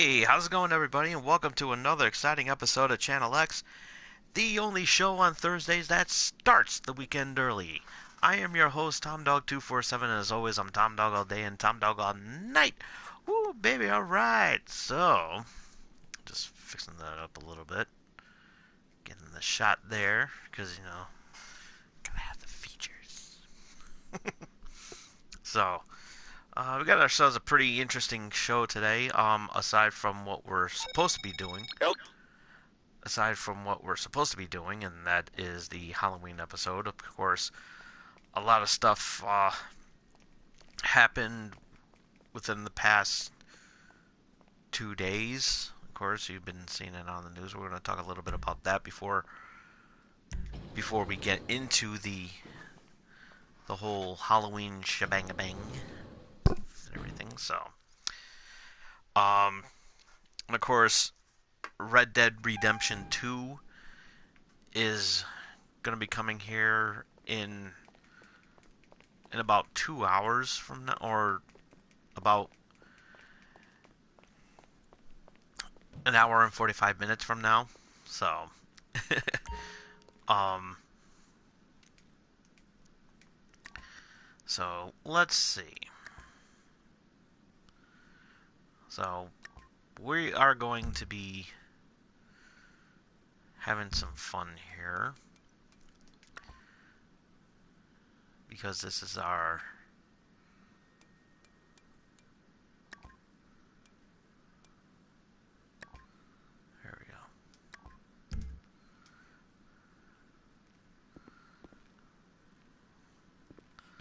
Hey, how's it going, everybody? And welcome to another exciting episode of Channel X, the only show on Thursdays that starts the weekend early. I am your host, Tom Dog 247, and as always, I'm Tom Dog all day and Tom Dog all night. Woo, baby, alright. So, just fixing that up a little bit. Getting the shot there, because, gotta have the features. So, we got ourselves a pretty interesting show today, aside from what we're supposed to be doing. Nope. Aside from what we're supposed to be doing, and that is the Halloween episode. Of course, a lot of stuff happened within the past 2 days. Of course, you've been seeing it on the news. We're going to talk a little bit about that before we get into the whole Halloween shebang-a-bang and everything. So, and of course, Red Dead Redemption 2 is going to be coming here in about 2 hours from now, or about an hour and 45 minutes from now. So, um, so let's see. So, we are going to be having some fun here, because this is our there we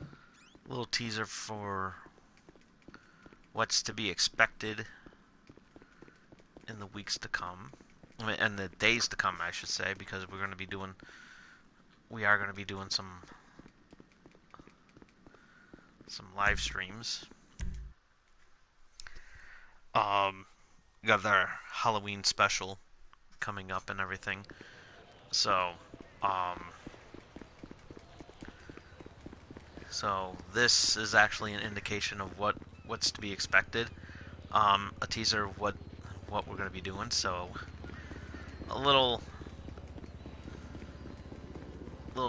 go. Little teaser for what's to be expected in the weeks to come, and the days to come, I should say, because we are going to be doing some live streams. We got our Halloween special coming up and everything. So, so this is actually an indication of what's to be expected. A teaser of what we're going to be doing. So, a little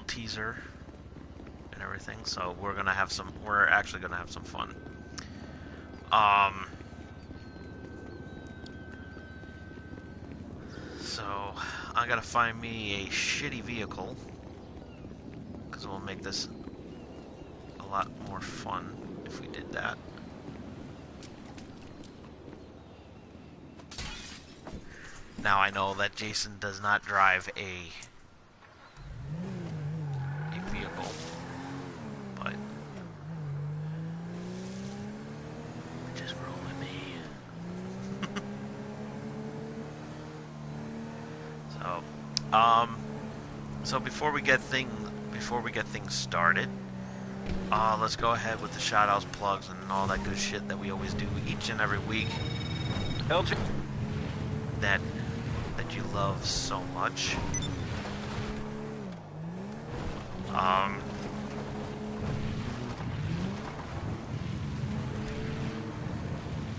teaser and everything. So we're actually gonna have some fun. So I gotta find me a shitty vehicle, because we'll make this a lot more fun if we did that. Now I know that Jason does not drive a vehicle, but just roll with me. So before we get things started, let's go ahead with the shoutouts, plugs, and all that good shit that we always do each and every week. LG. That you love so much.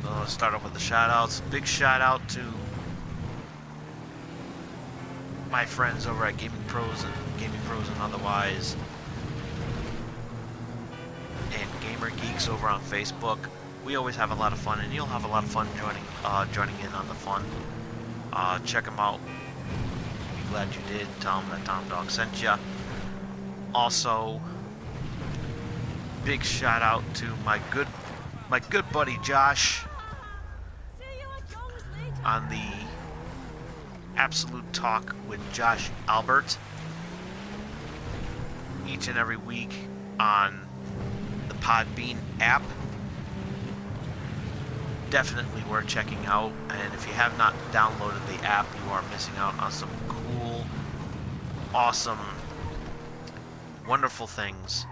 Let's start off with the shoutouts. Big shout out to my friends over at Gaming Pros and Otherwise, and Gamer Geeks over on Facebook. We always have a lot of fun, and you'll have a lot of fun joining in on the fun. Check them out. Be glad you did. Tell them that Tom Dog sent you. Also, big shout out to my good buddy Josh on the Absolute Talk with Josh Albert each and every week on the Podbean app. Definitely worth checking out, and if you have not downloaded the app, you are missing out on some cool, awesome, wonderful things,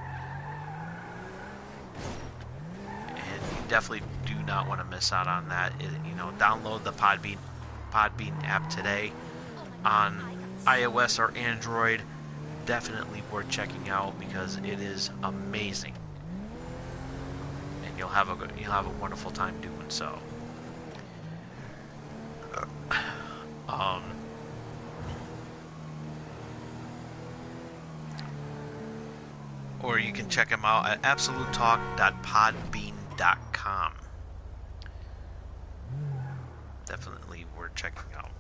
and you definitely do not want to miss out on that. Download the Podbean app today on iOS or Android. Definitely worth checking out, because it is amazing, and you'll have a wonderful time doing so. or you can check them out at absolutetalk.podbean.com. Definitely worth checking out.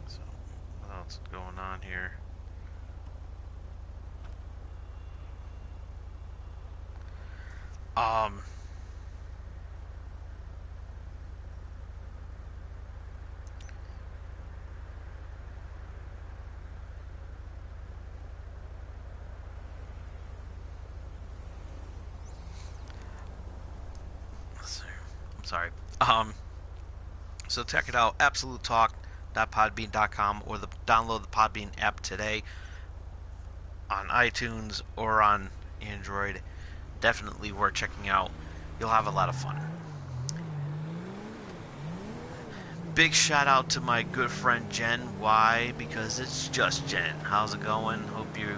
So what else is going on here? I'm sorry. So check it out, absolutetalk.podbean.com, or download the Podbean app today on iTunes or on Android. Definitely worth checking out. You'll have a lot of fun. Big shout out to my good friend Jen. Why? Because it's just Jen. How's it going? Hope you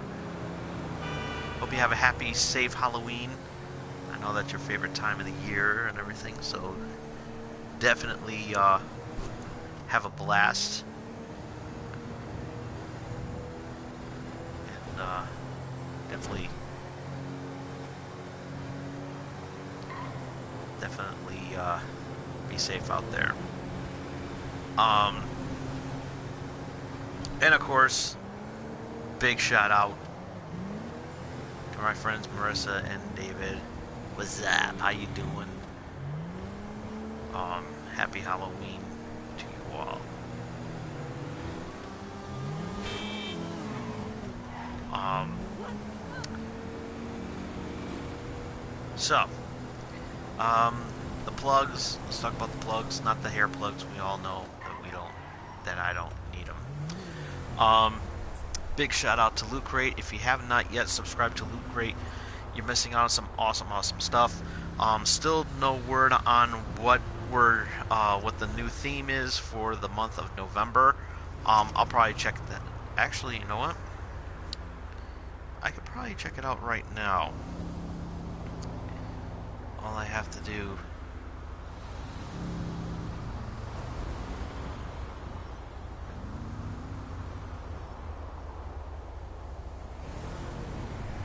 have a happy, safe Halloween. I know that's your favorite time of the year and everything, so definitely have a blast. And definitely be safe out there. And of course, big shout out to my friends Marissa and David. What's up? How you doing? Happy Halloween to you all. The plugs. Let's talk about the plugs, not the hair plugs. We all know that I don't need them. Big shout out to Loot Crate. If you have not yet subscribed to Loot Crate, you're missing out on some awesome stuff. Still no word on what the new theme is for the month of November. I'll probably check that. Actually, you know what? I could probably check it out right now. All I have to do.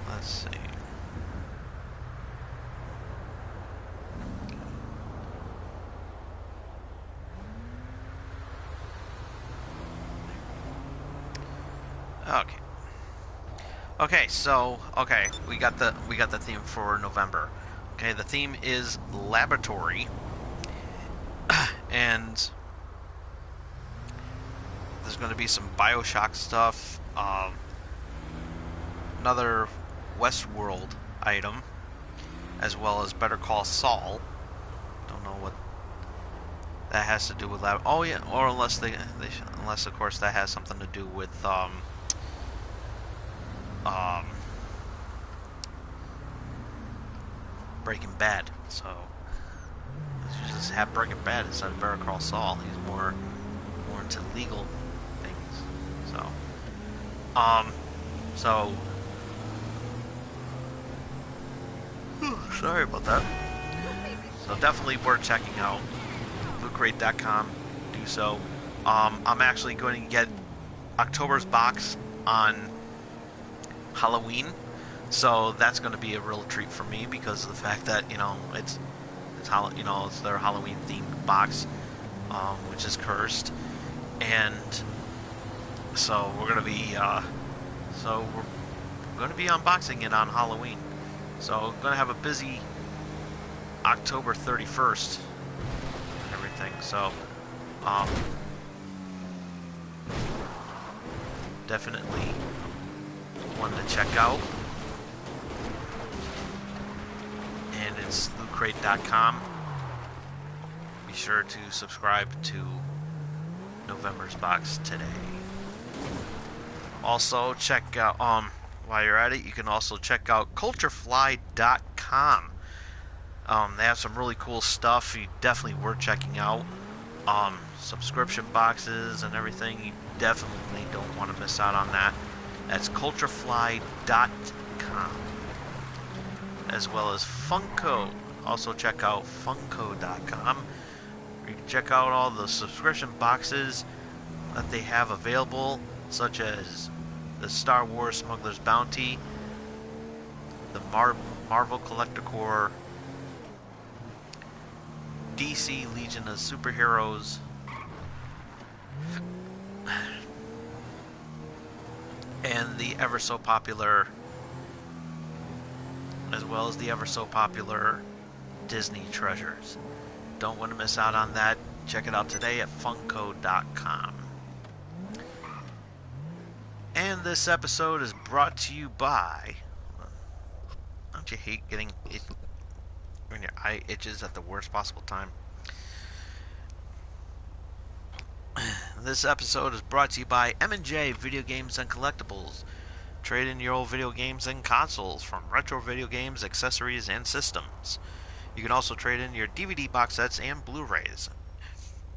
Let's see. Okay, so we got the theme for November. Okay, the theme is laboratory, and there's going to be some BioShock stuff, another Westworld item, as well as Better Call Saul. Don't know what that has to do with lab. Oh yeah, or unless unless of course that has something to do with Breaking Bad. So let's just have Breaking Bad instead of Better Call Saul. He's more into legal things. So sorry about that. So definitely worth checking out. LootCrate.com. Do so. I'm actually going to get October's box on Halloween, so that's going to be a real treat for me because of the fact that it's their Halloween themed box, which is cursed, and so we're going to be unboxing it on Halloween. So we're going to have a busy October 31st and everything. So definitely one to check out, and it's lootcrate.com. Be sure to subscribe to November's box today. Also check out while you're at it, you can also check out culturefly.com. They have some really cool stuff. You definitely worth checking out. Subscription boxes and everything. You definitely don't want to miss out on that. That's culturefly.com. As well as Funko. also check out Funko.com. You can check out all the subscription boxes that they have available, such as the Star Wars Smuggler's Bounty, the Marvel Collector Corps, DC Legion of Superheroes, and the ever so popular, as well as the ever so popular Disney Treasures. Don't want to miss out on that. Check it out today at Funko.com. And this episode is brought to you by... Don't you hate getting it when your eye itches at the worst possible time? This episode is brought to you by M&J Video Games and Collectibles. Trade in your old video games and consoles, from retro video games, accessories, and systems. You can also trade in your DVD box sets and Blu-rays.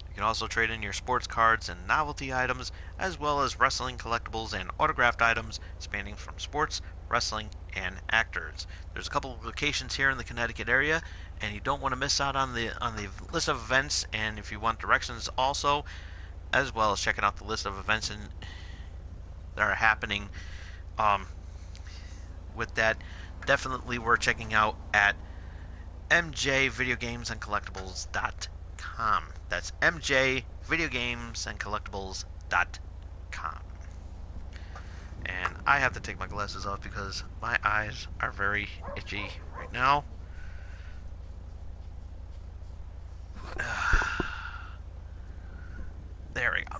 You can also trade in your sports cards and novelty items, as well as wrestling collectibles and autographed items spanning from sports, wrestling, and actors. There's a couple of locations here in the Connecticut area, and you don't want to miss out on the list of events. And if you want directions also, as well as checking out the list of events that are happening with that, definitely worth checking out at mjvideogamesandcollectibles.com. That's mjvideogamesandcollectibles.com. And I have to take my glasses off because my eyes are very itchy right now. There we go.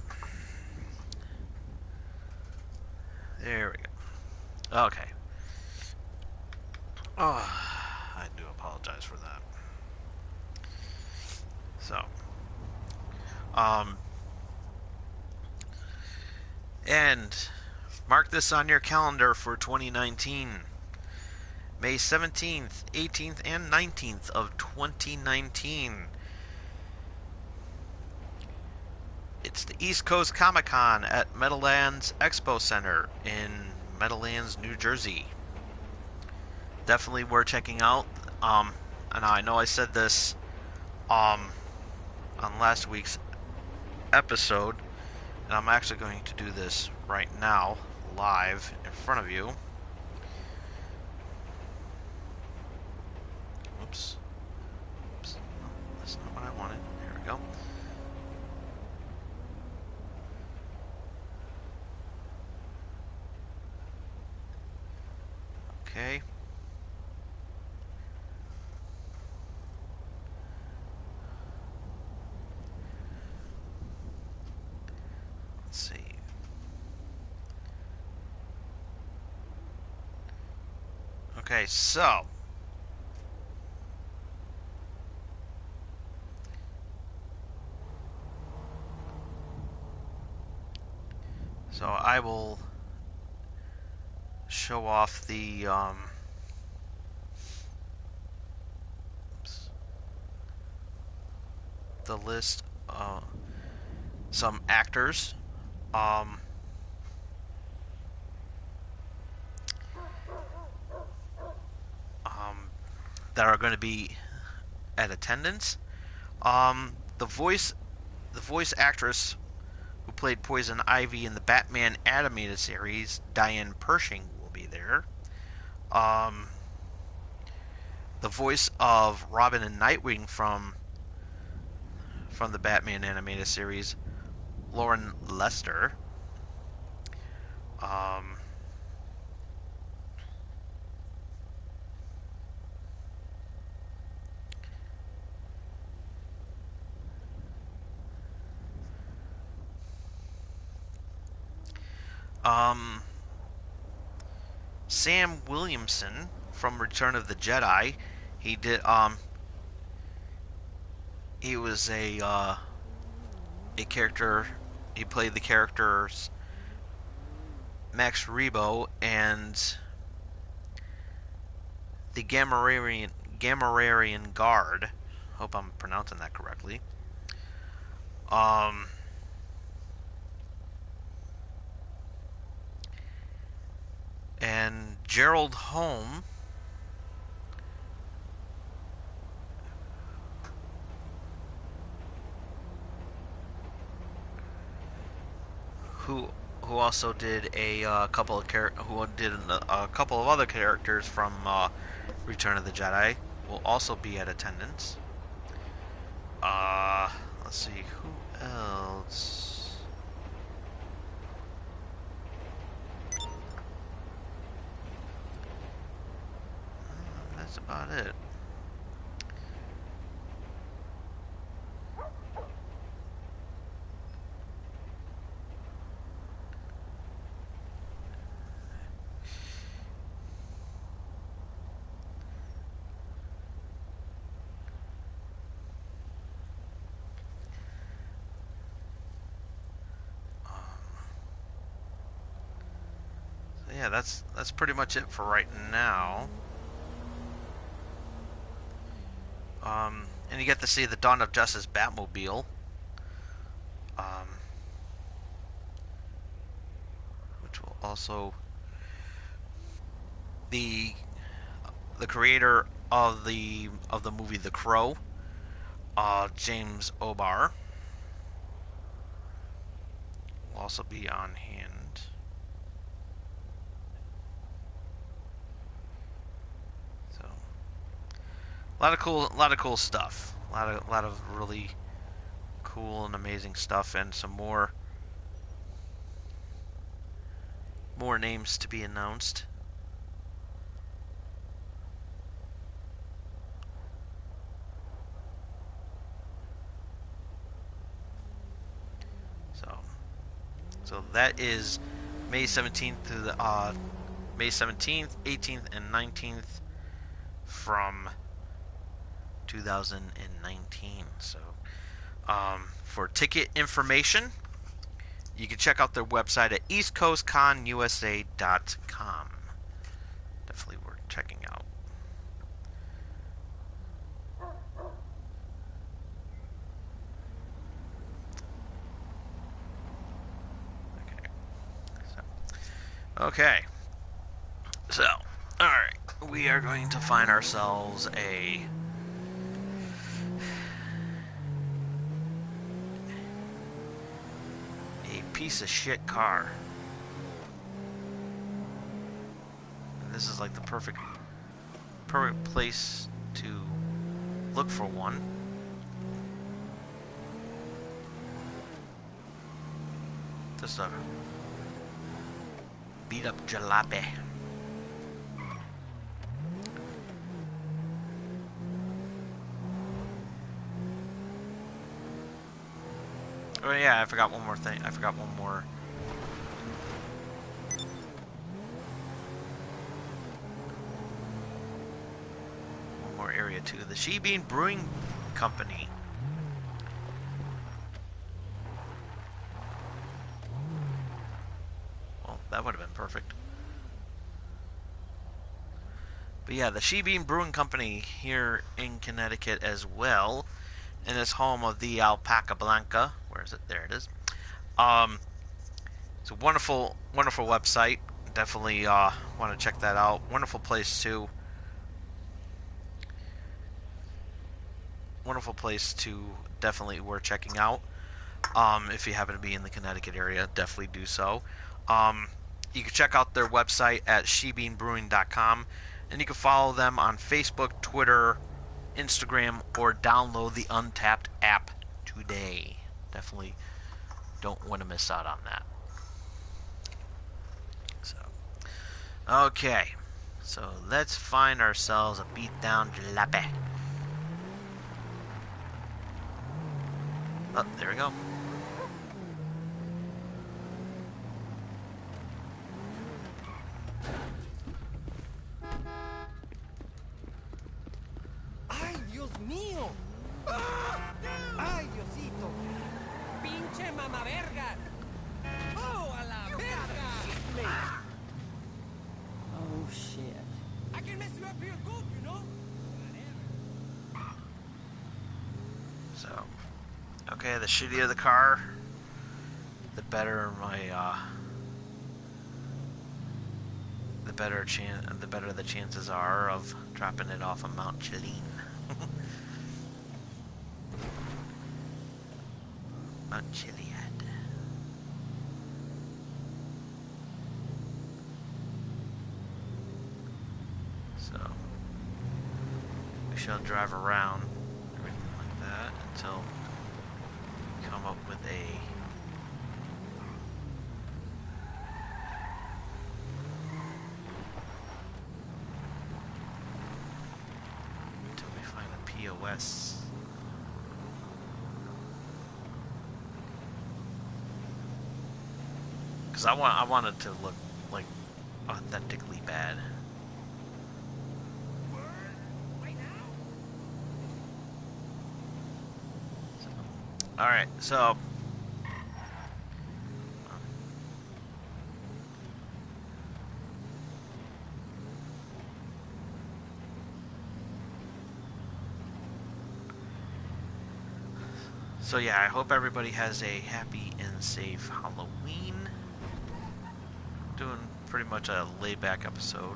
There we go. Okay. Oh, I do apologize for that. So, and mark this on your calendar for 2019. May 17th, 18th, and 19th of 2019. It's the East Coast Comic Con at Meadowlands Expo Center in Meadowlands, New Jersey. Definitely worth checking out. And I know I said this on last week's episode, and I'm actually going to do this right now, live in front of you. Oops. Oops. No, that's not what I wanted. Here we go. Okay. Let's see. Okay, so I will show off the list, some actors that are going to be at attendance. The voice actress who played Poison Ivy in the Batman animated series, Diane Pershing, will be there. The voice of Robin and Nightwing from the Batman animated series, Lauren Lester. Sam Williamson from Return of the Jedi. He did he was a character. He played the characters Max Rebo and the Gamorrean Guard. Hope I'm pronouncing that correctly. And Gerald Holm who who also did a couple of a couple of other characters from Return of the Jedi, will also be at attendance. Uh, let's see who else. That's about it. Yeah, that's pretty much it for right now. And you get to see the Dawn of Justice Batmobile, um, which will also the creator of the movie The Crow, James O'Barr, will also be on hand. So, a lot of cool stuff. A lot of really cool and amazing stuff, and some more names to be announced. So that is May 17th to the May 17th, 18th, and 19th from 2019. So for ticket information, you can check out their website at eastcoastconusa.com. Definitely worth checking out. Okay. So, alright. We are going to find ourselves a piece of shit car. And this is like the perfect place to look for one. Just a beat up jalopy. Oh yeah, I forgot one more thing. I forgot one more. One more area too. The Shebeen Brewing Company. Well, that would have been perfect. But yeah, the Shebeen Brewing Company here in Connecticut as well, and it's home of the Alpaca Blanca. Where is it? There it is. It's a wonderful website. Definitely want to check that out. Wonderful place too. Wonderful place to definitely worth checking out. If you happen to be in the Connecticut area, definitely do so. You can check out their website at shebeenbrewing.com, and you can follow them on Facebook, Twitter, Instagram, or download the Untapped app today. Definitely don't want to miss out on that. So, okay. So let's find ourselves a beat down jalopy. Oh, there we go. ¡Ay, Dios mío! ¡Ay, Diosito! ¡Pinche mamaverga! ¡Oh, a la verga! Oh, shit. I can mess you up real good, you know? So, okay, the shittier the car, the better the better the chances are of dropping it off of Mount Chilene. Mount Chiliad. shall drive around, everything like that, until we come up with until we find a POS. Because I want it to look like authentically bad. Alright, so yeah, I hope everybody has a happy and safe Halloween. Doing pretty much a laid-back episode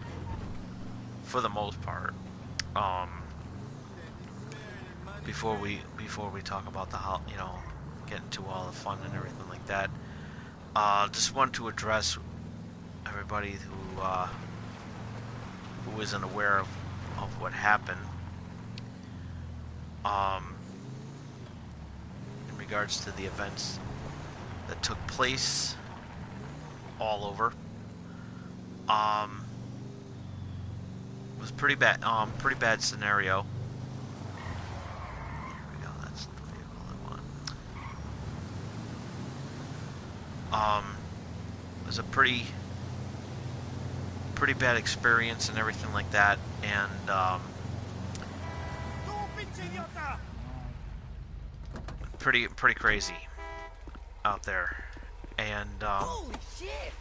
for the most part. Before we talk about get into all the fun and everything like that, just want to address everybody who isn't aware of what happened. In regards to the events that took place all over, it was pretty bad. Pretty bad scenario. It was a pretty bad experience and everything like that, and pretty crazy out there, and Holy shit!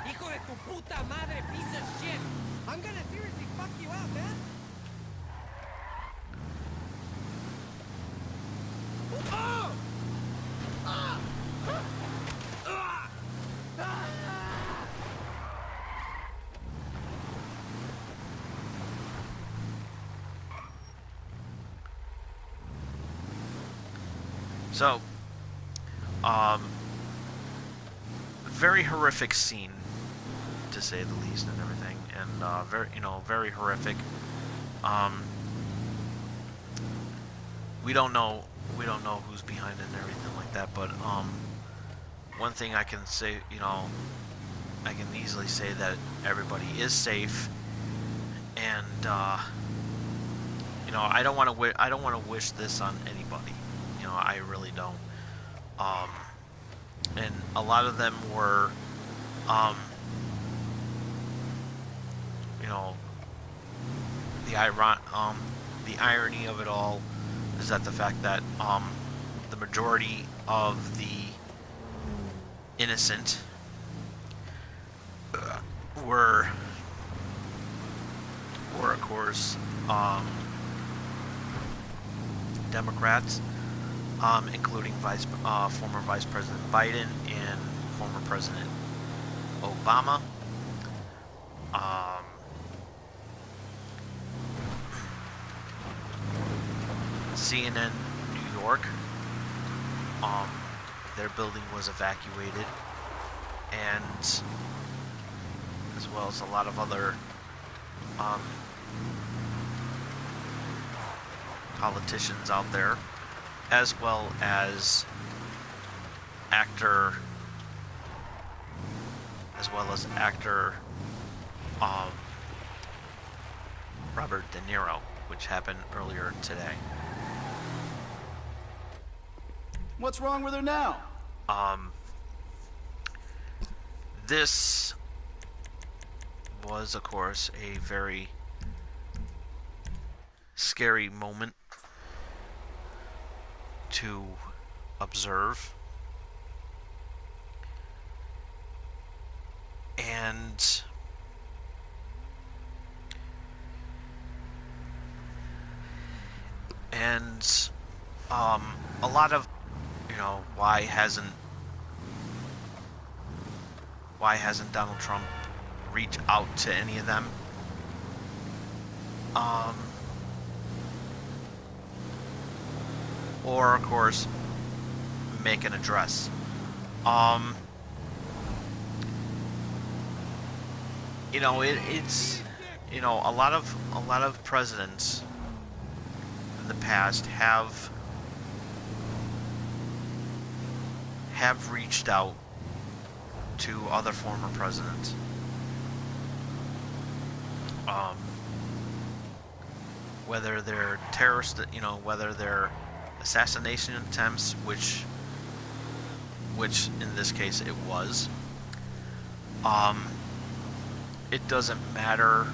Hijo de tu puta madre, piece of shit! I'm gonna seriously fuck you up, man! Oh! Ah! Ah! Ah! so, very horrific scene, to say the least, and everything, and very horrific. We don't know who's behind it and everything like that, but one thing I can say, I can easily say that everybody is safe, and I don't want to wish this on anybody. I really don't. And a lot of them were, the irony of it all is that the fact that the majority of the innocent were of course Democrats, including former Vice President Biden and former President Obama. CNN New York, their building was evacuated, and as well as a lot of other politicians out there, as well as actor Robert De Niro, which happened earlier today. What's wrong with her now? This was, of course, a very scary moment to observe. And a lot of, why hasn't Donald Trump reached out to any of them? Or, of course, make an address. you know, a lot of presidents in the past have reached out to other former presidents. Whether they're terrorist, you know, whether they're assassination attempts, which in this case it was. It doesn't matter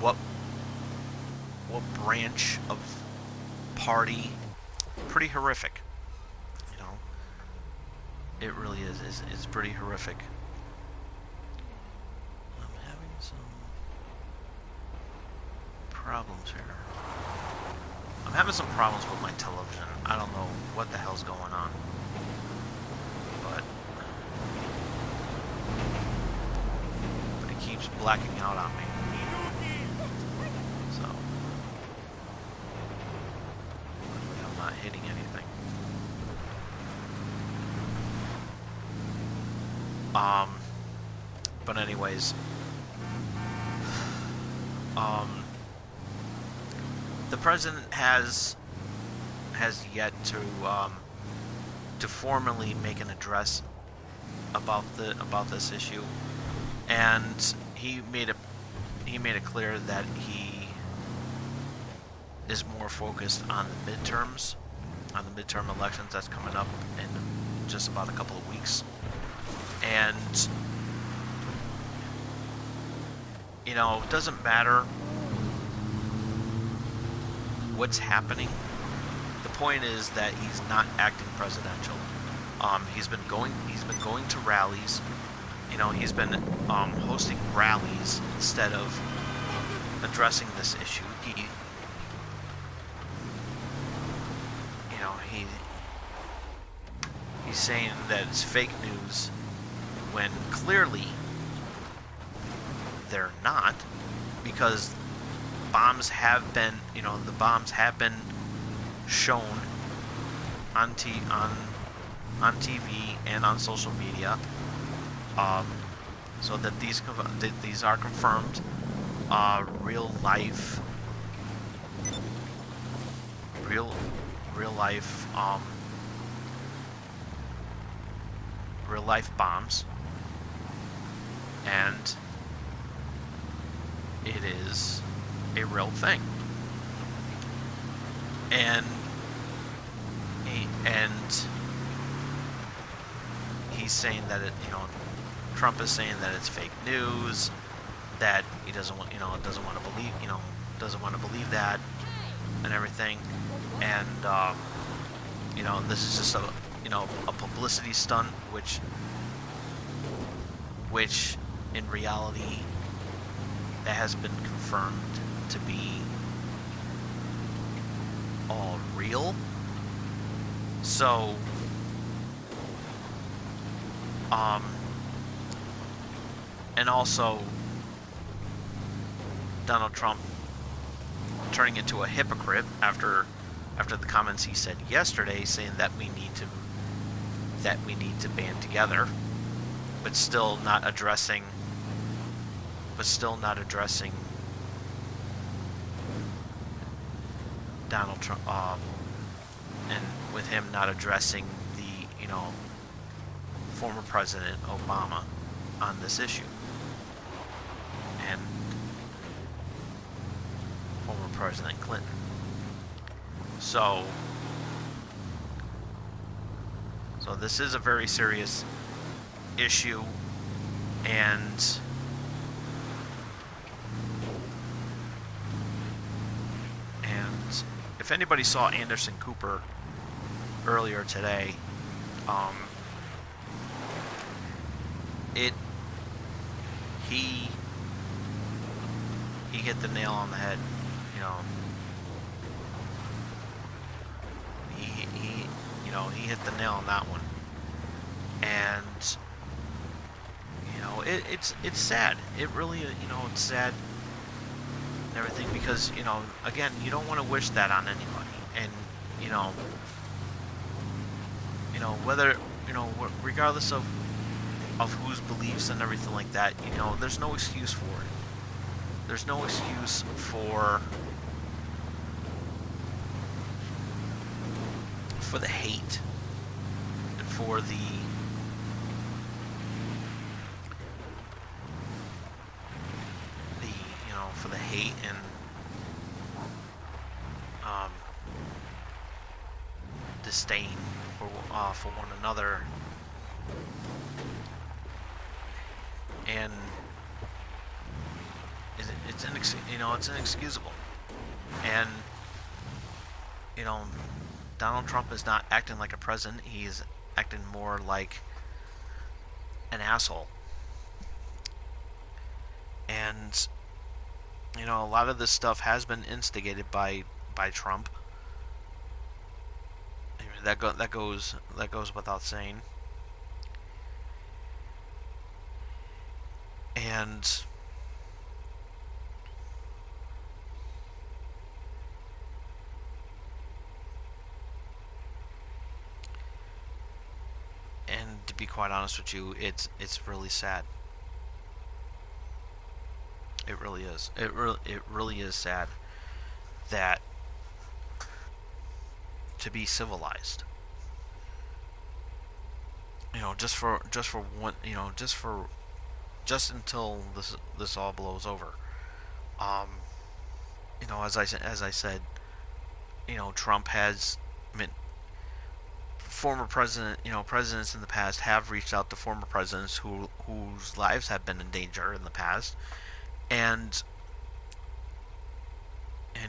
what branch of party. Pretty horrific, you know. It really is. It's pretty horrific. I'm having some problems here. I'm having some problems with my television. I don't know what the hell's going on. But it keeps blacking out on me. So luckily I'm not hitting anything. But anyways, the president has yet to formally make an address about this issue, and he made it clear that he is more focused on the midterms, on the midterm elections that's coming up in just about a couple of weeks. And you know, it doesn't matter what's happening. The point is that he's not acting presidential. He's been going to rallies. You know, he's been hosting rallies instead of addressing this issue. He's saying that it's fake news when clearly they're not, because bombs have been, you know, the bombs have been shown on TV and on social media, so that these are confirmed, real life bombs, and it is a real thing. And he's saying that Trump is saying that it's fake news, that he doesn't want to believe that, and everything. And this is just a publicity stunt, which in reality that has been confirmed to be all real. So and also Donald Trump turning into a hypocrite after the comments he said yesterday, saying that we need to band together, but still not addressing Donald Trump, and with him not addressing the former President Obama on this issue, and former President Clinton. So this is a very serious issue, and if anybody saw Anderson Cooper earlier today, he hit the nail on the head. He hit the nail on that one, and it's sad. It really, it's sad and everything, because again, you don't want to wish that on anybody, and whether regardless of of whose beliefs and everything like that, you know, there's no excuse for it. There's no excuse for the hate and for the for the hate and disdain for one another, and it's inexcusable. And you know, Donald Trump is not acting like a president; he's acting more like an asshole. And you know, a lot of this stuff has been instigated by Trump. I mean, that goes without saying. And to be quite honest with you, it's really sad. It really is. It really is sad that to be civilized, you know, just for one, you know, just until this all blows over. Um, you know, as I said, you know, Trump has, I mean, former presidents in the past have reached out to former presidents whose lives have been in danger in the past, and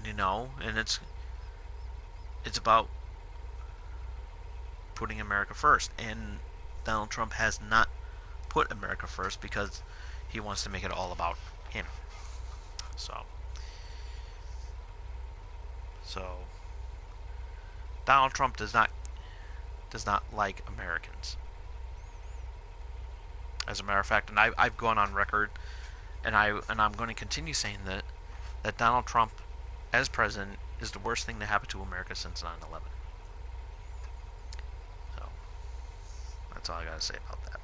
you know, and it's about putting America first, and Donald Trump has not put America first because he wants to make it all about him. So Donald Trump does not like Americans. As a matter of fact, and I've gone on record, and I'm going to continue saying that Donald Trump as president is the worst thing to happen to America since 9/11. So that's all I gotta say about that.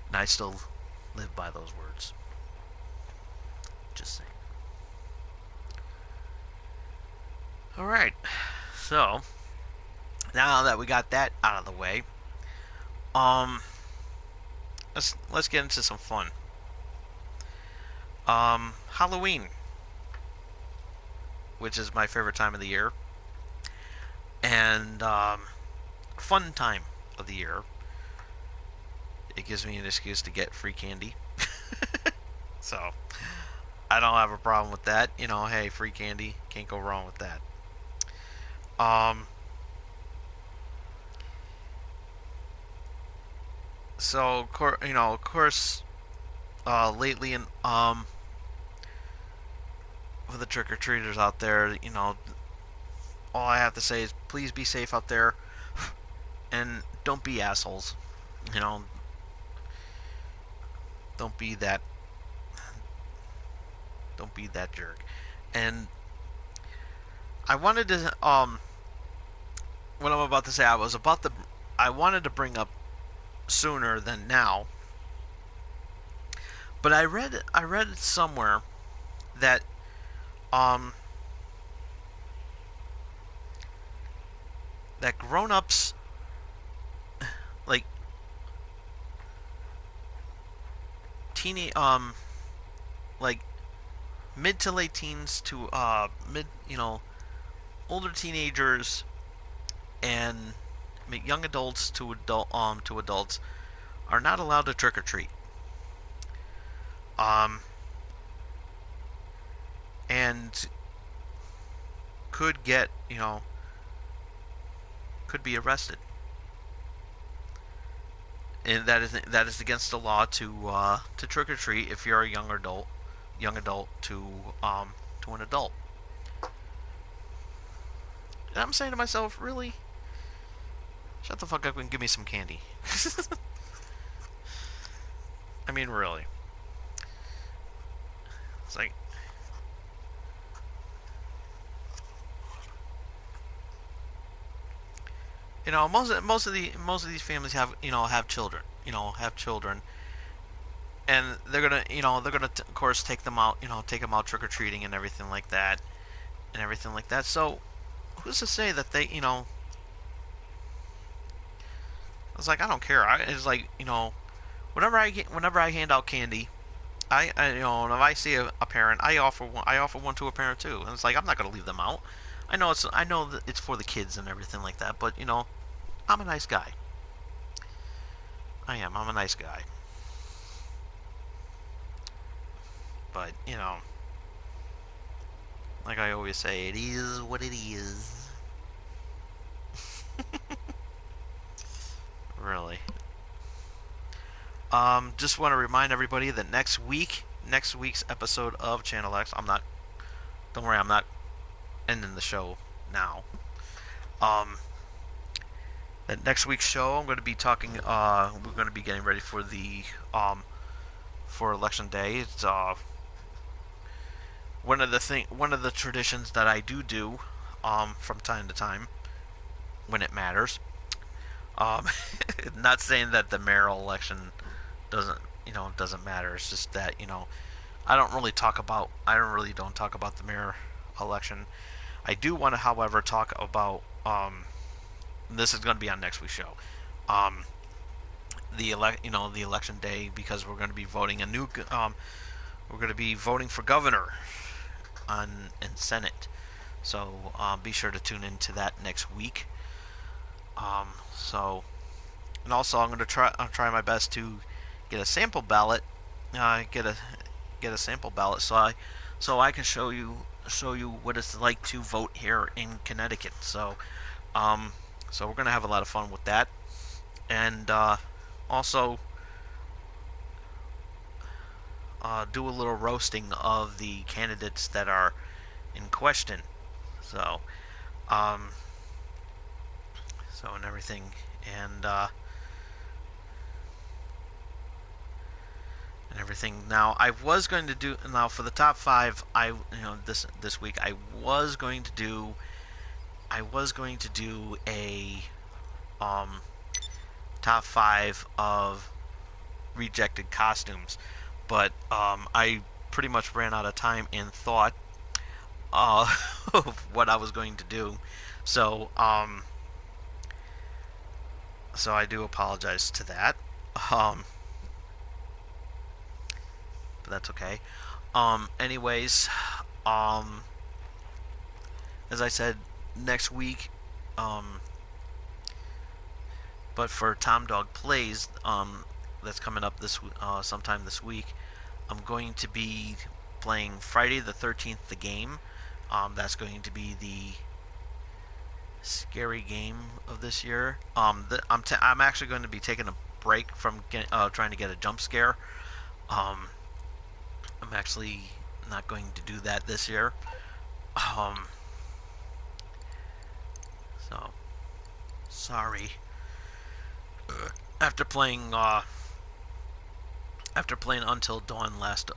And I still live by those words. Just saying. Alright, so now that we got that out of the way, let's get into some fun. Halloween, which is my favorite time of the year, and fun time of the year. It gives me an excuse to get free candy. So I don't have a problem with that. You know, hey, free candy, can't go wrong with that. So you know, of course, lately, and for the trick or treaters out there, you know, all I have to say is please be safe out there, and don't be assholes. You know, don't be that jerk. And I wanted to what I'm about to say, I wanted to bring up sooner than now, but I read it somewhere that that grown-ups, like like mid to late teens to older teenagers and young adults to adults are not allowed to trick or treat. And could get, could be arrested. And that is against the law to trick or treat if you're a young adult to an adult. And I'm saying to myself, really? Shut the fuck up and give me some candy. I mean, really. It's like, most of these families have children, have children, and they're gonna of course take them out, take them out trick or treating and everything like that, So who's to say that they, it's like I don't care. It's like whenever I hand out candy, and if I see a parent, I offer one to a parent too, and it's like I'm not gonna leave them out. I know that it's for the kids and everything like that, but I'm a nice guy. I am. I'm a nice guy. But, like I always say, it is what it is. Really. Just want to remind everybody that next week's episode of Channel X, don't worry, I'm not ending the show now. That next week's show, I'm going to be talking, we're going to be getting ready for for Election Day. It's, one of the traditions that I do from time to time when it matters. Not saying that the mayoral election doesn't matter. It's just that I don't really talk about the mayor election. I do want to, however, talk about this is going to be on next week's show. The election day, because we're going to be voting we're going to be voting for governor and Senate. So be sure to tune into that next week. And also I'm going to try my best to get a sample ballot, get a sample ballot, so I can show you what it's like to vote here in Connecticut. So we're going to have a lot of fun with that, and also do a little roasting of the candidates that are in question. So and everything, and everything. Now I was going to do for the top 5. This week I was going to do a top 5 of rejected costumes, but I pretty much ran out of time and thought of what I was going to do. So I do apologize to that. But that's okay. Anyways, as I said, next week, but for Tom Dog Plays, that's coming up sometime this week, I'm going to be playing Friday the 13th, the game. That's going to be the scary game of this year. I'm actually going to be taking a break from trying to get a jump scare. I'm actually not going to do that this year. So sorry. After playing Until Dawn last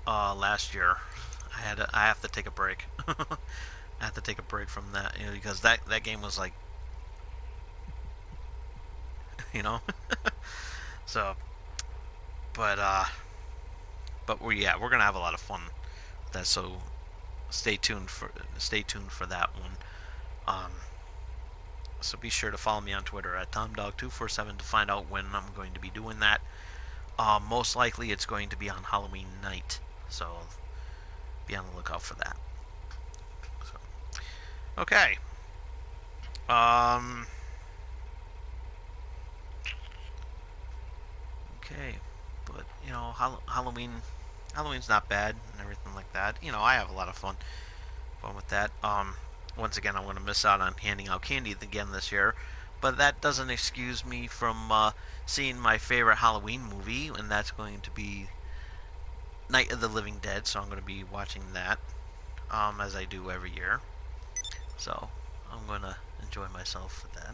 year, I have to take a break. I have to take a break from that, because that game was like, so, but we're gonna have a lot of fun with that. So stay tuned for that one. So be sure to follow me on Twitter at TomDog247 to find out when I'm going to be doing that. Most likely it's going to be on Halloween night, so be on the lookout for that. So, okay. Okay, but Halloween's not bad and everything like that. I have a lot of fun with that. Once again, I'm going to miss out on handing out candy again this year, but that doesn't excuse me from seeing my favorite Halloween movie, and that's going to be Night of the Living Dead. So I'm going to be watching that, as I do every year. So I'm going to enjoy myself for that.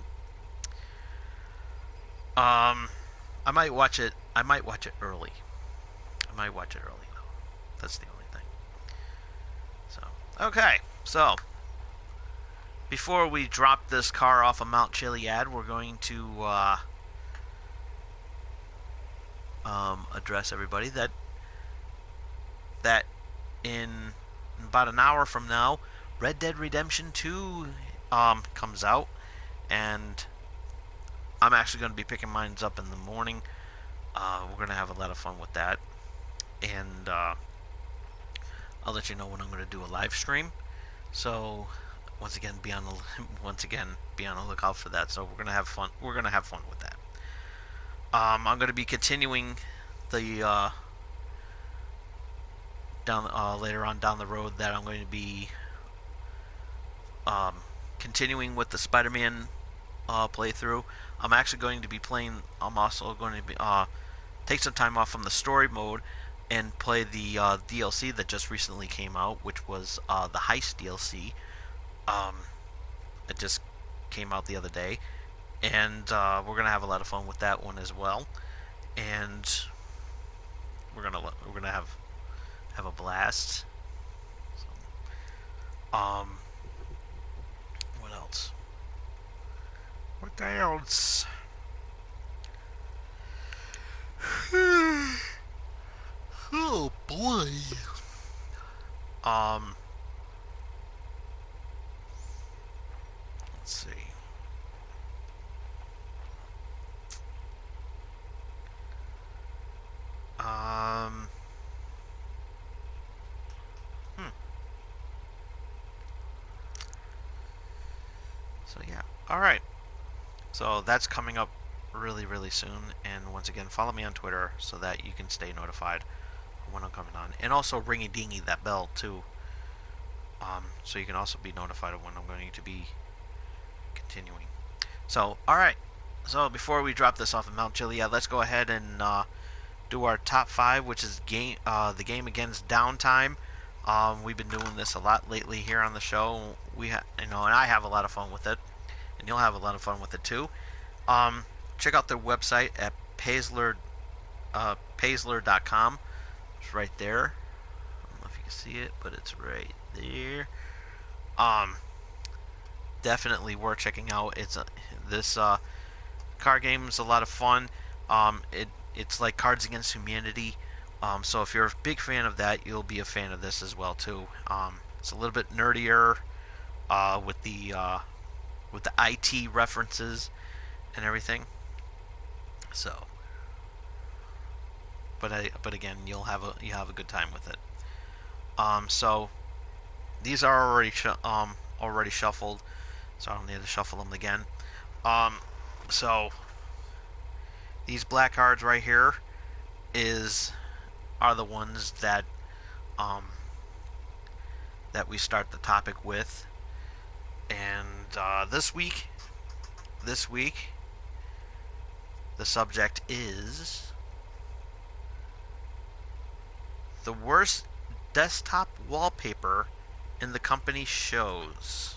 I might watch it early. Though. That's the only thing. So, okay. So, before we drop this car off of Mount Chiliad, we're going to address everybody that in about an hour from now, Red Dead Redemption 2 comes out, and I'm actually going to be picking mine up in the morning. We're going to have a lot of fun with that, and I'll let you know when I'm going to do a live stream. So once again, be on the lookout for that. So we're going to have fun. We're going to have fun with that. I'm going to be continuing the later on down the road that I'm going to be continuing with the Spider-Man playthrough. I'm actually going to be playing. I'm also going to be take some time off from the story mode and play the DLC that just recently came out, which was the Heist DLC. It just came out the other day, and we're gonna have a lot of fun with that one as well. And we're gonna have a blast. So, what else? What else? Oh boy. Let's see. So yeah. All right. So that's coming up really, really soon. And once again, follow me on Twitter so that you can stay notified when I'm coming on. And also ringy dingy that bell too. So you can also be notified of when I'm going to be continuing. So, alright. So before we drop this off of Mount Chiliad, let's go ahead and do our top 5, which is the game against Downtime. We've been doing this a lot lately here on the show. And I have a lot of fun with it, and you'll have a lot of fun with it too. Check out their website at Paisler.com. It's right there. I don't know if you can see it, but it's right there. Definitely worth checking out. This card game is a lot of fun. It's like Cards Against Humanity. So if you're a big fan of that, you'll be a fan of this as well too. It's a little bit nerdier with the IT references and everything. So, but again, you'll have a good time with it. So these are already shuffled, so I don't need to shuffle them again. So these black cards right here are the ones that that we start the topic with. And this week the subject is the worst desktop wallpaper in the company shows.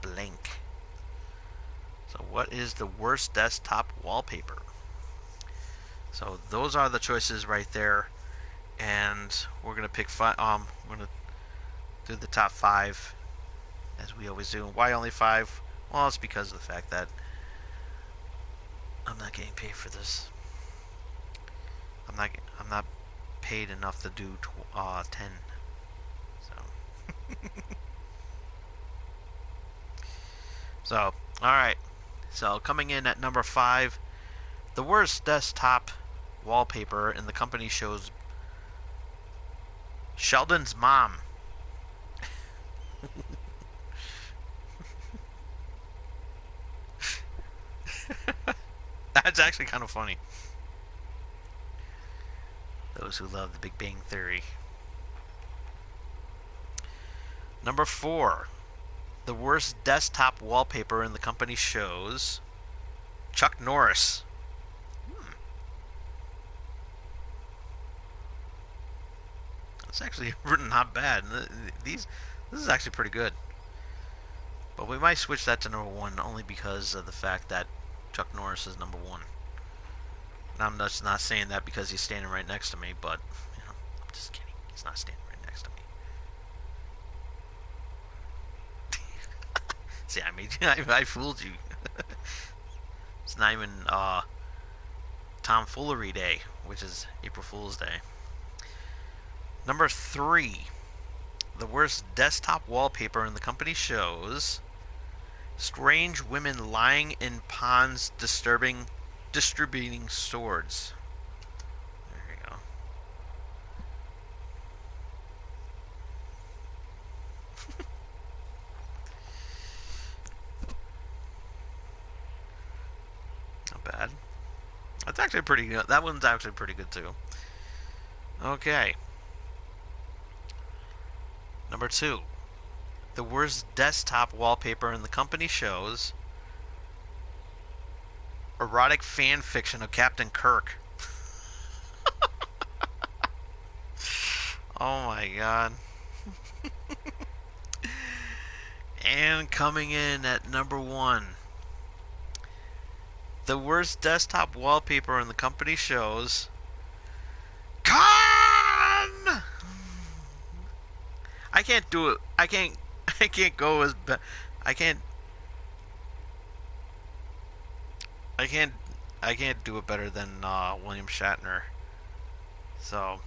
Blank. So what is the worst desktop wallpaper? So those are the choices right there, and we're gonna pick five. We're gonna do the top 5 as we always do. And why only 5? Well, it's because of the fact that I'm not getting paid for this. I'm not paid enough to do 10. So so all right. So coming in at number 5, the worst desktop wallpaper in the company shows Sheldon's mom. That's actually kind of funny. Those who love the Big Bang Theory. Number 4. The worst desktop wallpaper in the company shows Chuck Norris. That's actually not bad. This is actually pretty good. But we might switch that to number 1 only because of the fact that Chuck Norris is number 1. And I'm just not saying that because he's standing right next to me, but I'm just kidding. He's not standing right next to me. See, I fooled you. It's not even Tomfoolery Day, which is April Fool's Day. Number 3, the worst desktop wallpaper in the company shows strange women lying in ponds distributing swords. There you go. Not bad. That's actually pretty good. That one's actually pretty good too. Okay. Number 2. The worst desktop wallpaper in the company shows erotic fan fiction of Captain Kirk. Oh my god. And coming in at number 1. The worst desktop wallpaper in the company shows Khan! I can't do it. I can't go as I can't do it better than William Shatner. So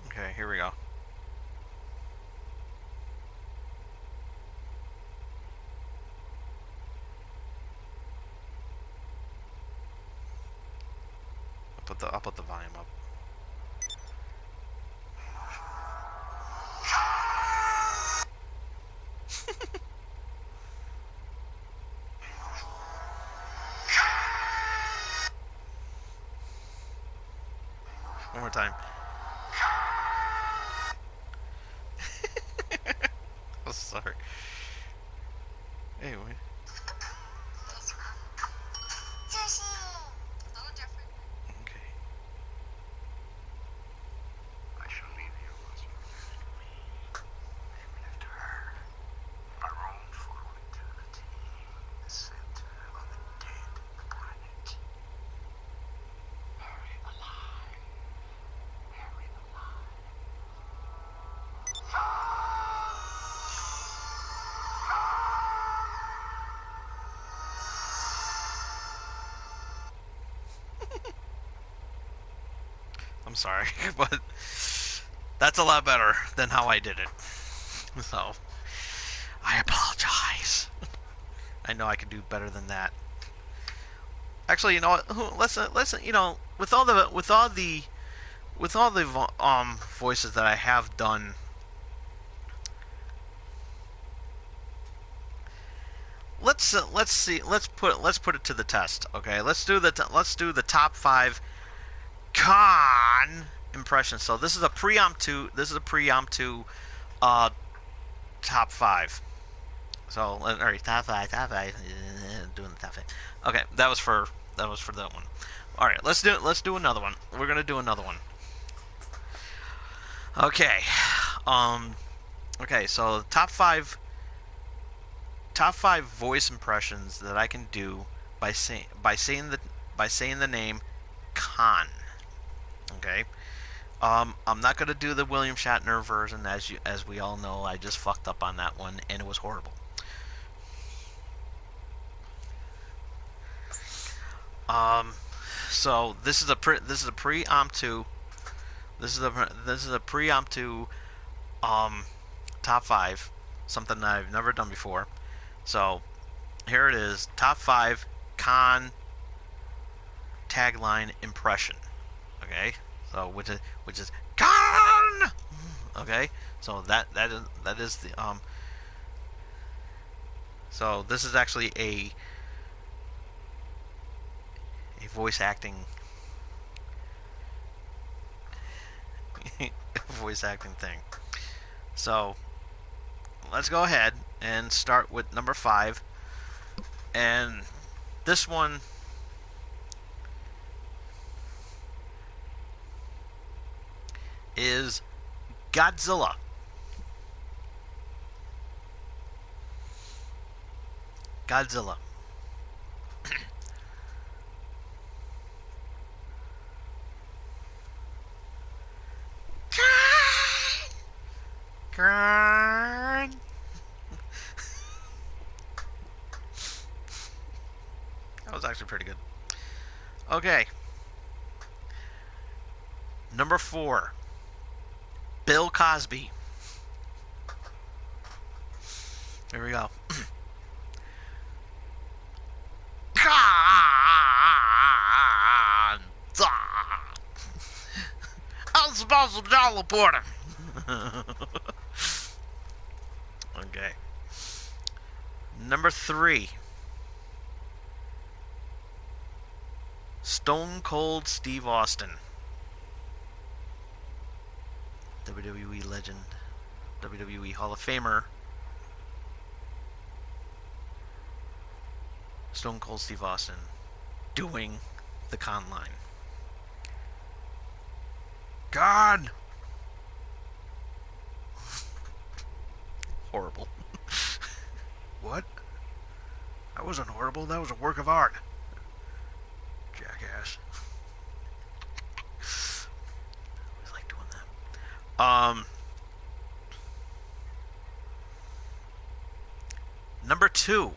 okay, here we go. I'll put the volume up. One more time. Oh, sorry. Anyway. Okay. I shall leave you once more. Left her, our own for eternity, the center of the dead planet. Hurry alive. Hurry alive. I'm sorry, but that's a lot better than how I did it. So, I apologize. I know I could do better than that. Actually, you know what? Let's you know, with all the voices that I have done, let's put it to the test. Okay, let's do the top 5 Khan impressions. So this is a preemptive top 5. So alright, top 5, doing the top 5. Okay, that was for that one. All right, let's do another one. We're gonna do another one. Okay, okay. So top five voice impressions that I can do by saying the name Khan. Okay. I'm not gonna do the William Shatner version, as we all know. I just fucked up on that one, and it was horrible. So this is a preemptive top 5, something that I've never done before. So here it is, top 5 Khan tagline impression. Okay, so which is Khan. Okay, so that is the So this is actually a voice acting voice acting thing. So let's go ahead and start with number 5, and this one is Godzilla. Godzilla. That was actually pretty good. Okay. Number 4, Bill Cosby. Here we go. I'm supposed to teleport him. Okay. Number 3, Stone Cold Steve Austin. WWE legend. WWE Hall of Famer. Stone Cold Steve Austin doing the con line. God! Horrible. What? That wasn't horrible. That was a work of art. Jackass. I always like doing that. Number 2,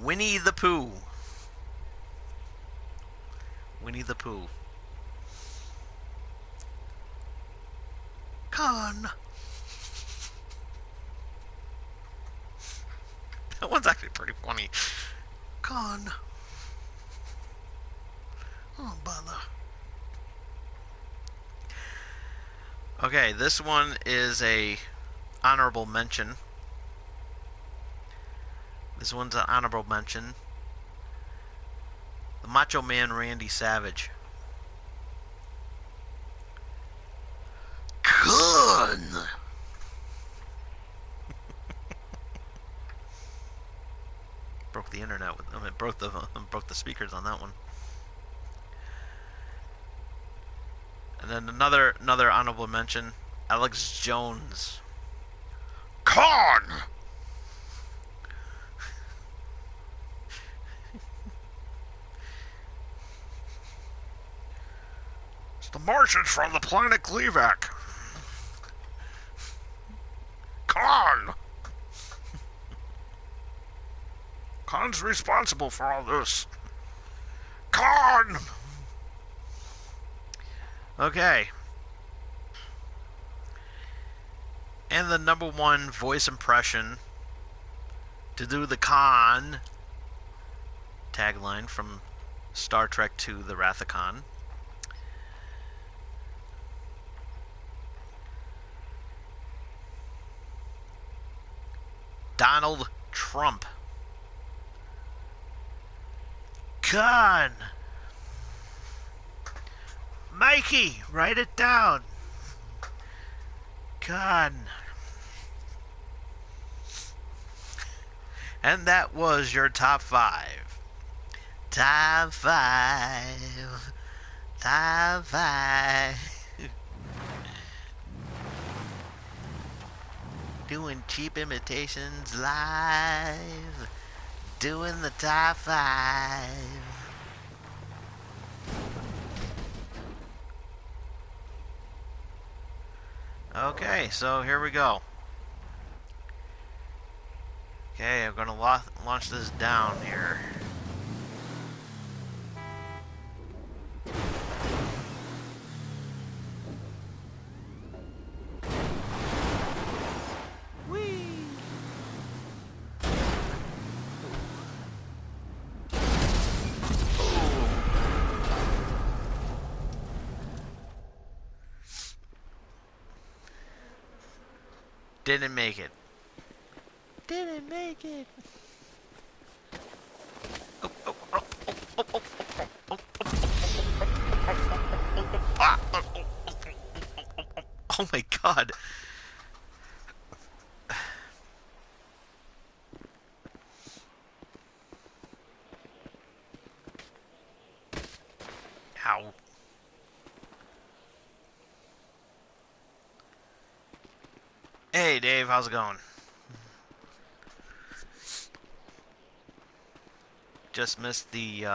Winnie the Pooh. Winnie the Pooh. Con. That one's actually pretty funny. Con. Oh, bother. Okay, this one is a honorable mention. This one's an honorable mention. The Macho Man Randy Savage. Con. Broke the internet with them. It broke the speakers on that one. And then another honorable mention, Alex Jones. Con. It's the Martians from the planet Gleevec. Con. Con's responsible for all this. Con. Okay. And the number 1 voice impression to do the Con tagline from Star Trek II: The Wrath of Khan. Donald Trump. Con. Mikey, write it down. Con. And that was your top 5. Top 5. Top 5. Doing cheap imitations live. Doing the top 5. Okay, so here we go. Okay, I'm gonna launch this down here. Didn't make it. Didn't make it. Oh, oh, oh, oh, oh, oh, oh, oh, ah, oh, oh, oh my god. Ow. Hey Dave, how's it going? Just missed the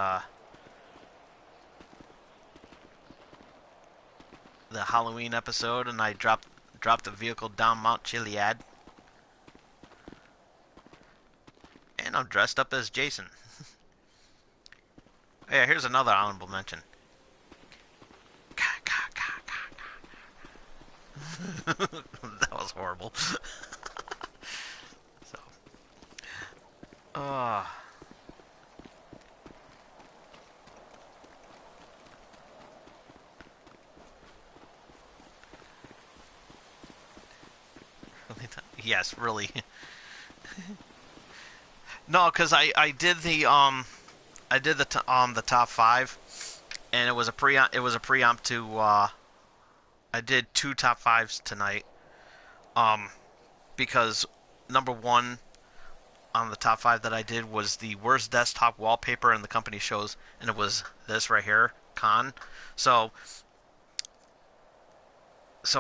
Halloween episode, and I dropped the vehicle down Mount Chiliad, and I'm dressed up as Jason. Yeah, here's another honorable mention. That was horrible. So, yes, really. No, because I did the the top 5, and it was a preompt to I did 2 top 5s tonight. Because number 1 on the top 5 that I did was the worst desktop wallpaper in the company shows, and it was this right here, Con. So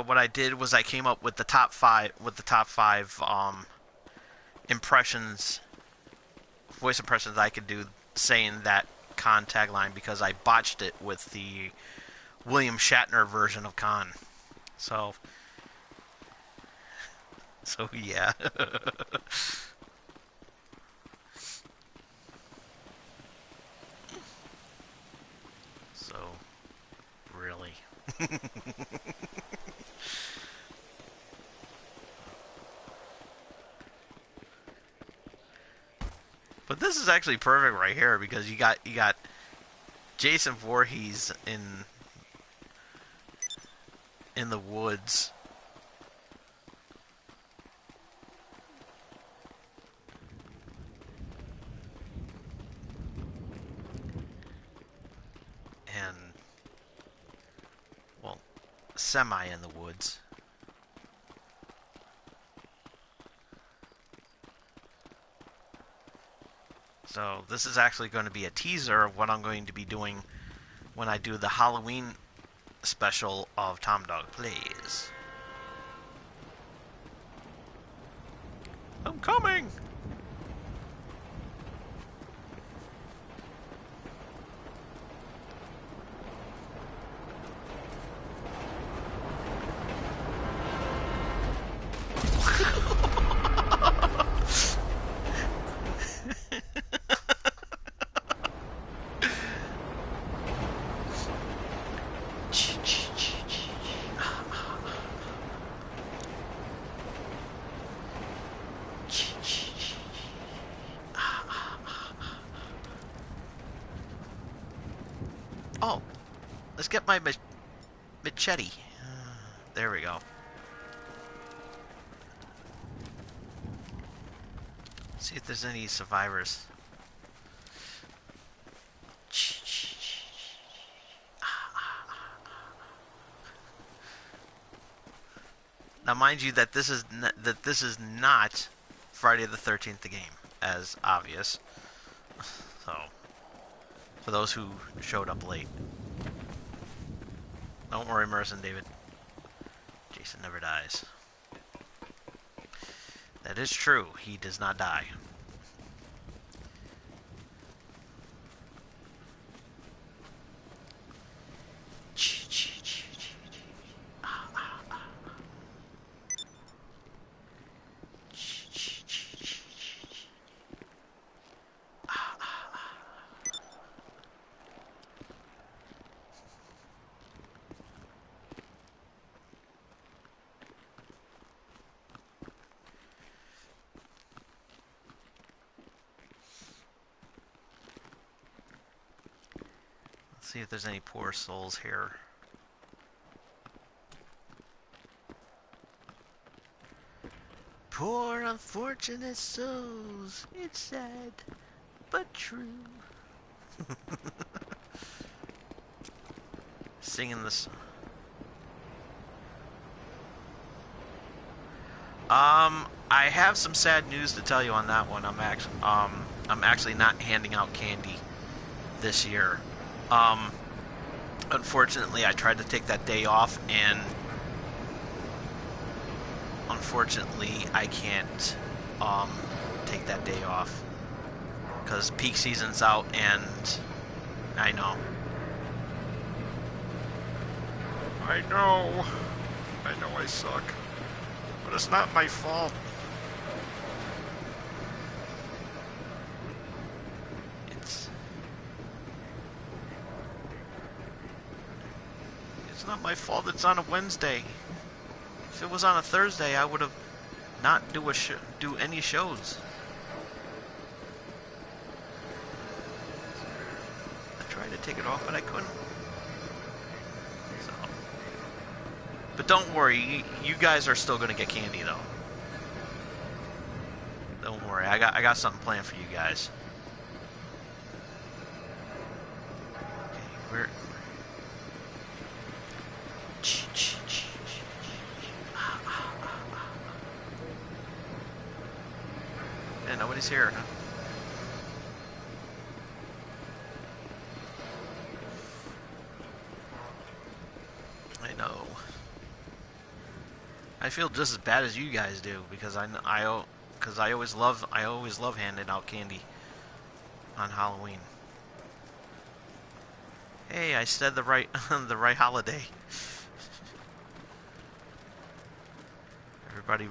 what I did was I came up with the top 5 impressions, voice impressions I could do saying that Con tagline, because I botched it with the William Shatner version of Con. So yeah. So really. But this is actually perfect right here, because you got Jason Voorhees in the woods. And, well, semi in the woods. So this is actually going to be a teaser of what I'm going to be doing when I do the Halloween special of Tom Dog Plays. I'm coming! Oh, let's get my machete. There we go. See if there's any survivors. Now, mind you, that this is not Friday the 13th, the game, as obvious. So, for those who showed up late, don't worry, Merson David. Jason never dies. That is true. He does not die. See if there's any poor souls here. Poor unfortunate souls. It's sad, but true. Singing this. I have some sad news to tell you on that one. I'm actually not handing out candy this year. Unfortunately, I tried to take that day off, and unfortunately, I can't take that day off because peak season's out, and I know. I know I suck, but it's not my fault. It's not my fault it's on a Wednesday. If it was on a Thursday, I would have not do any shows. I tried to take it off, but I couldn't. So, but don't worry, you guys are still gonna get candy though. Don't worry, I got something planned for you guys. Okay, where? Yeah, nobody's here, huh? I know. I feel just as bad as you guys do because I always love handing out candy on Halloween. Hey, I said the right the right holiday. Everybody,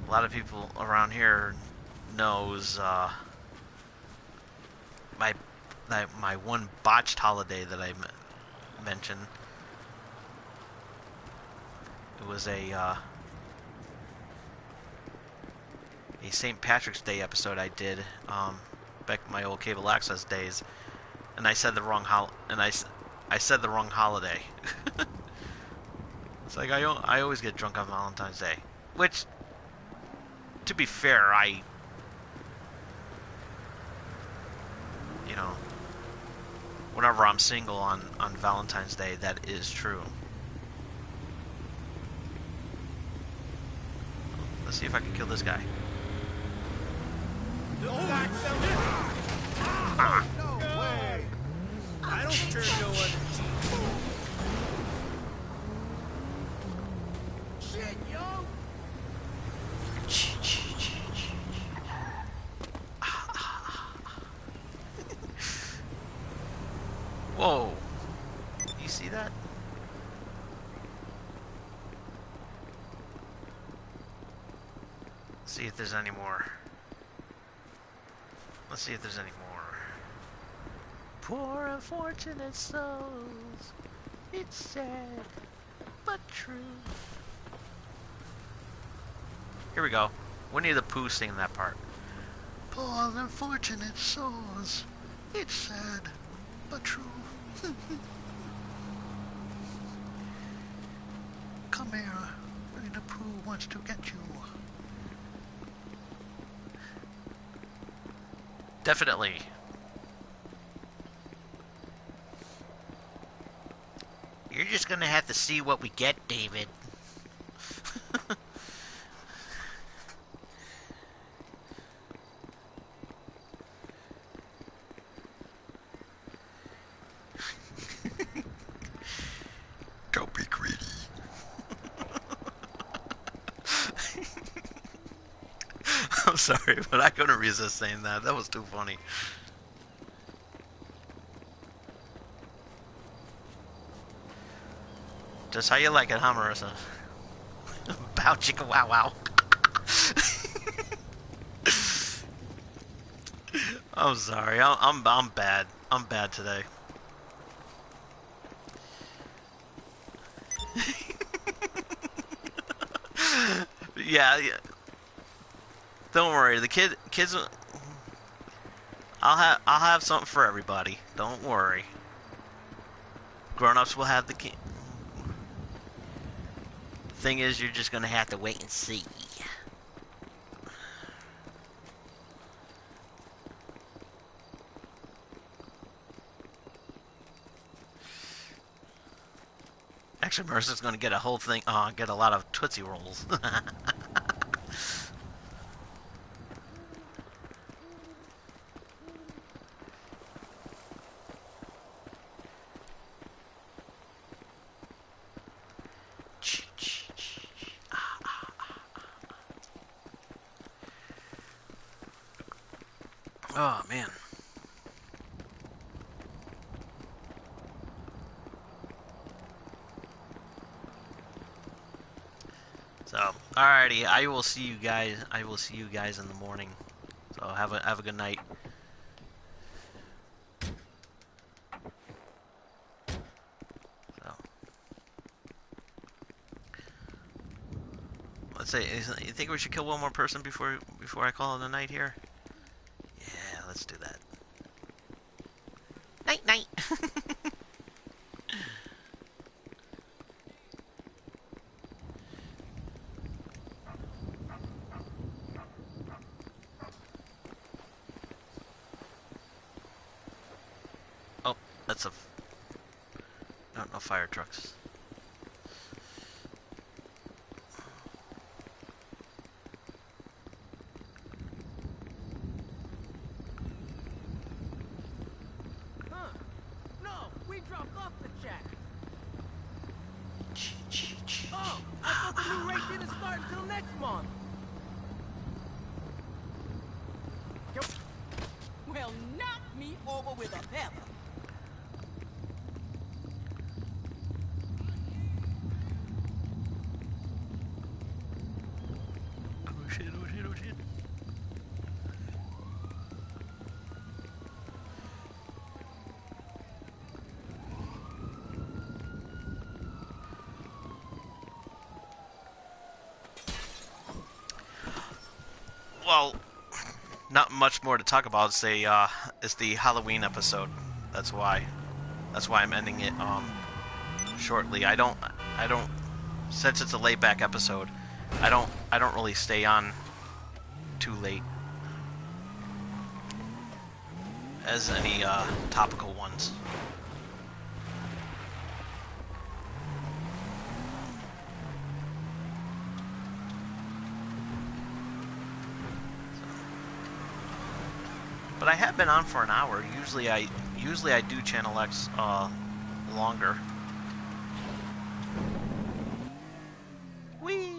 a lot of people around here knows my one botched holiday that I mentioned. It was a St. Patrick's Day episode I did back in my old cable access days, and I said the wrong I said the wrong holiday. It's like I always get drunk on Valentine's Day, which, to be fair, you know, whenever I'm single on Valentine's Day, that is true. Let's see if I can kill this guy. No way! I don't turn no other cheek. Shit, yo! Whoa! You see that? Let's see if there's any more. Let's see if there's any more. Poor unfortunate souls. It's sad, but true. Here we go. Winnie the Pooh singing that part. Poor unfortunate souls. It's sad, but true. Come here. Winnie the Pooh wants to get you. Definitely. You're just gonna have to see what we get, David. Don't be greedy. I'm sorry, but I couldn't resist saying that. That was too funny. Just how you like it, huh, Marissa? Bow chicka wow wow. I'm sorry. I'm bad. I'm bad today. Yeah. Don't worry. The kids. I'll have something for everybody. Don't worry. Grown-ups will have the kid. Thing is, you're just gonna have to wait and see. Actually, Marissa's going to get a whole thing, get a lot of Tootsie Rolls. Oh, man. So, alrighty, I will see you guys. I will see you guys in the morning. So have a good night. So, let's say, you think we should kill one more person before I call it a night here? Yeah, let's do that. Night, night. Oh, that's a... no fire trucks. Huh? No, we dropped off the jack. Oh, I thought the new race didn't start until next month. Well, knock me over with a feather. Oh shit, oh shit, oh shit. Well, not much more to talk about. It's the Halloween episode. That's why I'm ending it shortly. I don't since it's a laid back episode. I don't really stay on too late as any topical ones. But I have been on for an hour. Usually I do Channel X longer. Whee!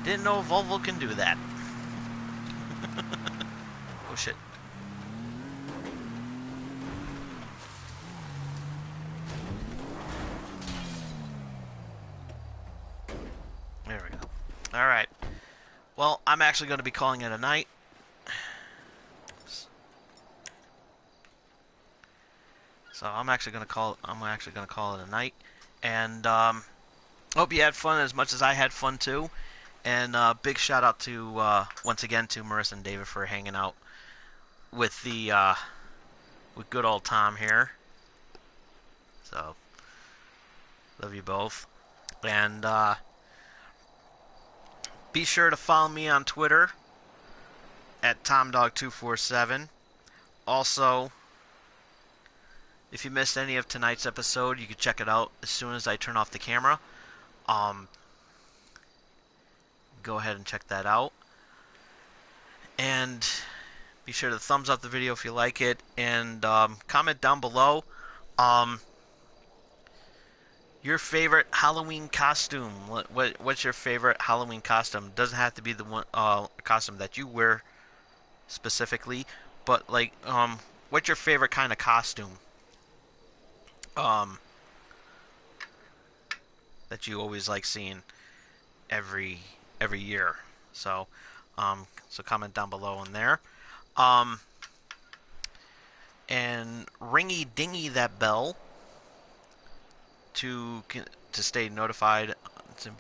Didn't know Volvo can do that. Oh shit. There we go. Alright. Well, I'm actually going to be calling it a night. So I'm actually gonna call it a night, and hope you had fun as much as I had fun too. And big shout out to once again to Marissa and David for hanging out with with good old Tom here. So love you both, and be sure to follow me on Twitter at TomDog247. Also, if you missed any of tonight's episode, you can check it out as soon as I turn off the camera. Go ahead and check that out. And be sure to thumbs up the video if you like it. And comment down below your favorite Halloween costume. What's your favorite Halloween costume? Doesn't have to be the one costume that you wear specifically, but like what's your favorite kind of costume? That you always like seeing every year. So so comment down below on there. And ringy dingy that bell to stay notified, to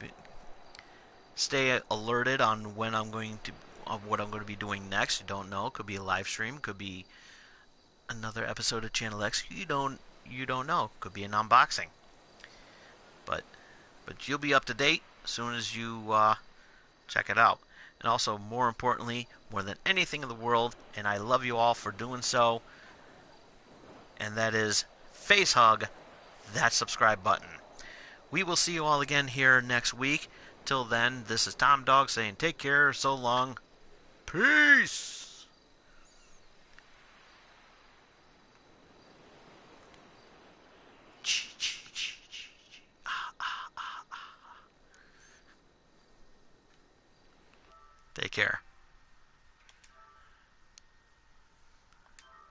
stay alerted on when I'm going to what I'm going to be doing next. You don't know. Could be a live stream. Could be another episode of Channel X. You don't know. Could be an unboxing. But you'll be up to date as soon as you check it out. And also, more importantly, more than anything in the world, and I love you all for doing so, and that is face hug that subscribe button. We will see you all again here next week. Till then, this is Tom Dog saying take care, so long, peace! Take care.